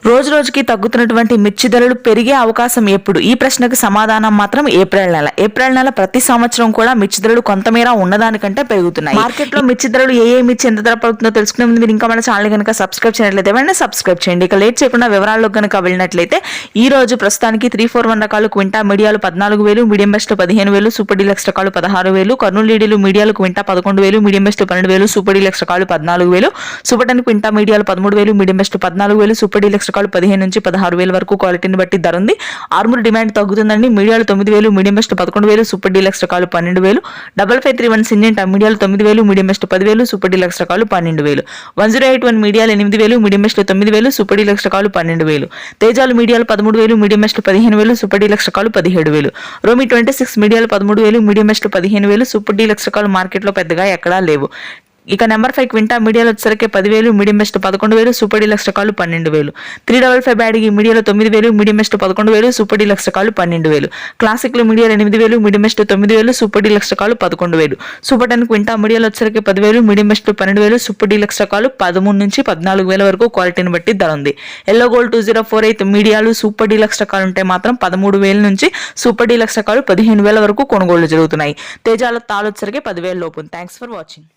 రోజు రోజుకి తగ్గుతున్నటువంటి మిర్చి ధరలు పెరిగే అవకాశం ఎప్పుడు? ఈ ప్రశ్నకు సమాధానం మాత్రం ఏప్రిల్ నెల. ఏప్రిల్ నెల ప్రతి సంవత్సరం కూడా మిర్చి ధరలు కొంతమేర ఉన్నదానికంటే పెరుగుతున్నాయి. మార్కెట్ లో మిర్చి ధరలు ఏ మిర్చి ఎంత ధర పడుతుందో తెలుసుకునే ముందు మీరు ఇంకా మన ఛానల్ కనుక సబ్స్క్రైబ్ చేయనట్లయితే వెంటనే సబ్స్క్రైబ్ చేయండి. ఇక లేట్ చేయకుండా వివరాల్లోకి కనుక వెళ్ళినట్లయితే ఈ రోజు ప్రస్తుతానికి 341 రకాలు క్వింటా మీడియాలు 14,000, మీడియం బెస్ట్ 15,000, సూపర్ డీలక్స్ రకాలు 16,000, కర్నూలు లీడీలు మీడియాలు క్వింటా 11,000, మీడియం బెస్ట్ 12,000, సూపర్ డీలక్స్ రకాలు 14,000, సూపర్ టెన్ క్వింటా మీడియాలు 13,000, మీడియం బెస్ట్ 14,000, సూపర్ డీలక్స్ రకాలు 15 నుంచి 16,000 వరకు క్వాలిటీని బట్టి ధర ఉంది. ఆర్మూర్ డిమాండ్ తగ్గుతుందండి. మీడియాలు 9,000, మీడియం బెస్ట్ 11,000, సూపర్ డీలక్స్ రకాలు 12,000, 5531 సింజెంటా మీడియాలు 9,000, మీడియం బెస్ట్ 10,000, సూపర్ డీలక్స్ రకాలు 12,000, 1081 మీడియాలు 8,000, మీడియం బెస్ట్ 9,000, సూపర్ డీలక్స్ రకాలు 12,000, తేజాలు మీడియాలు 13,000, మీడియం బెస్ట్ 15,000, సూపర్ డీలక్స్ రకాలు 17,000, రోమి 26 మీడియాలు 13,000, మీడియం బెస్ట్ 15,000, సూపర్ డీలక్స్ రకాలు మార్కెట్లో పెద్దగా ఎక్కడా లేవు. ఇక నెంబర్ 5 క్వింటా మీడియాలో వచ్చేసరికి 10,000, మీడియం బెస్ట్ 11,000, సూపర్ డీలక్స్ రకాలు 12,000, 355 బ్యాడీ మీడియాలో 9,000, మీడియం బెస్ట్ 11,000, సూపర్ డీలక్స్ రకాలు 12,000, క్లాసిక్ లో మీడియాలో 8,000, మీడియం బెస్ట్ 9,000, సూపర్ డీలక్స్ రకాలు 11,000, సూపర్ టెన్ క్వింటా మీడియాలో వచ్చేసరికి 10,000, మీడియం బెస్ట్ 12,000, సూపర్ డీలక్స్ రకాలు 13 నుంచి 14,000 వరకు క్వాలిటీని బట్టి ధర ఉంది. ఎల్లో గోల్డ్ 2048 మీడియాలు సూపర్ డీలక్స్ రకాలు ఉంటే మాత్రం 13,000 నుంచి సూపర్ డీలక్స్ రకాలు 15,000 వరకు కొనుగోళ్లు జరుగుతున్నాయి. తేజాల తాళు వచ్చేసరికి 10,000 లోపు. Thanks for watching.